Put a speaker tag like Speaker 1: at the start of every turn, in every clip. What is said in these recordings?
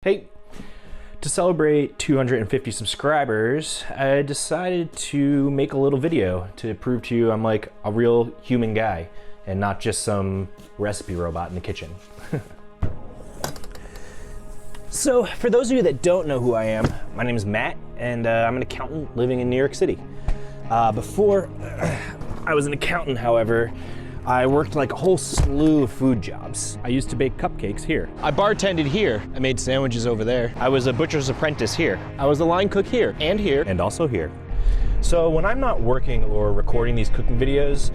Speaker 1: Hey, to celebrate 250 subscribers, I decided to make a little video to prove to you I'm like a real human guy and not just some recipe robot in the kitchen. So, for those of you that don't know who I am, my name is Matt, and I'm an accountant living in New York City. Before I was an accountant, however, I worked like a whole slew of food jobs. I used to bake cupcakes here. I bartended here. I made sandwiches over there. I was a butcher's apprentice here. I was a line cook here, and also here. So when I'm not working or recording these cooking videos,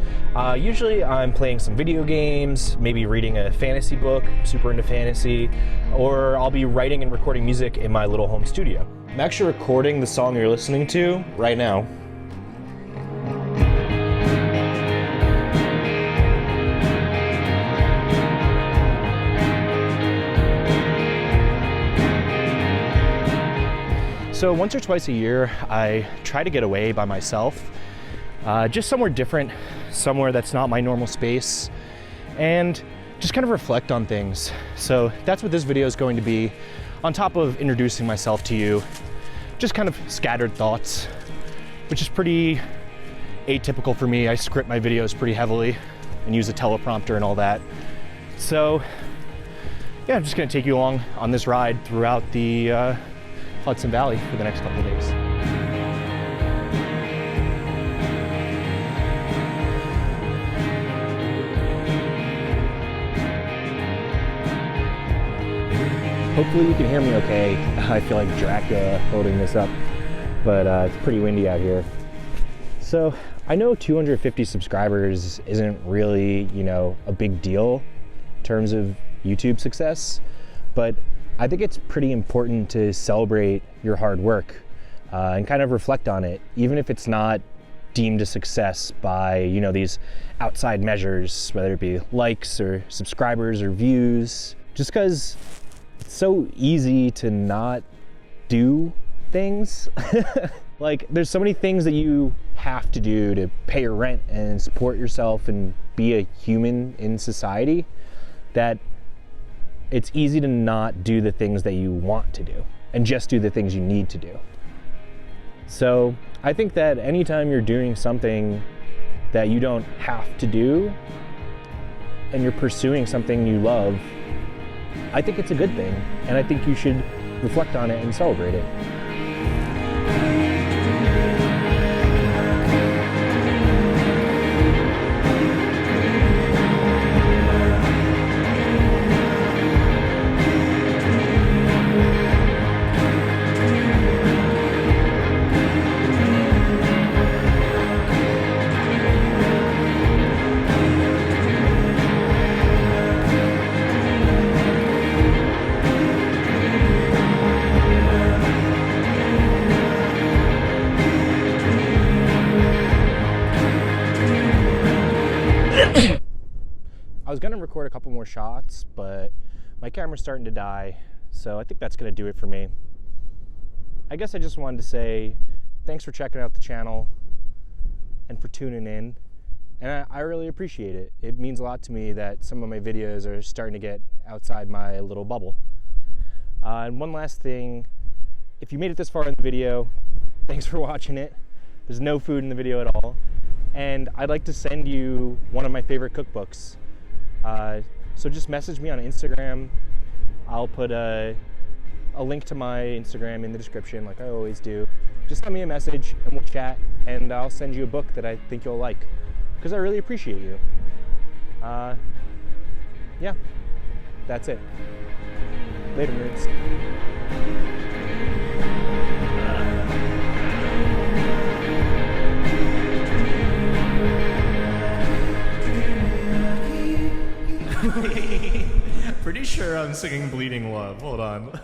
Speaker 1: usually I'm playing some video games, maybe reading a fantasy book, super into fantasy, or I'll be writing and recording music in my little home studio. I'm actually recording the song you're listening to right now. So once or twice a year, I try to get away by myself, just somewhere different, somewhere that's not my normal space, and just kind of reflect on things. So that's what this video is going to be. On top of introducing myself to you, just kind of scattered thoughts, which is pretty atypical for me. I script my videos pretty heavily and use a teleprompter and all that. So yeah, I'm just gonna take you along on this ride throughout the Hudson Valley for the next couple of days. Hopefully you can hear me okay. I feel like Dracula holding this up, but it's pretty windy out here. So I know 250 subscribers isn't really, a big deal in terms of YouTube success, but I think it's pretty important to celebrate your hard work and kind of reflect on it, even if it's not deemed a success by, these outside measures, whether it be likes or subscribers or views, just because it's so easy to not do things. Like, there's so many things that you have to do to pay your rent and support yourself and be a human in society that it's easy to not do the things that you want to do and just do the things you need to do. So I think that anytime you're doing something that you don't have to do and you're pursuing something you love, I think it's a good thing, and I think you should reflect on it and celebrate it. I was gonna record a couple more shots, but my camera's starting to die, so I think that's gonna do it for me. I guess I just wanted to say thanks for checking out the channel and for tuning in, and I really appreciate it. It means a lot to me that some of my videos are starting to get outside my little bubble. And one last thing, if you made it this far in the video, thanks for watching it. There's no food in the video at all, and I'd like to send you one of my favorite cookbooks. So just message me on Instagram. I'll put a link to my Instagram in the description, like I always do. Just send me a message and we'll chat, and I'll send you a book that I think you'll like, because I really appreciate you. Yeah, that's it. Later, nerds.
Speaker 2: Pretty sure I'm singing Bleeding Love. Hold on.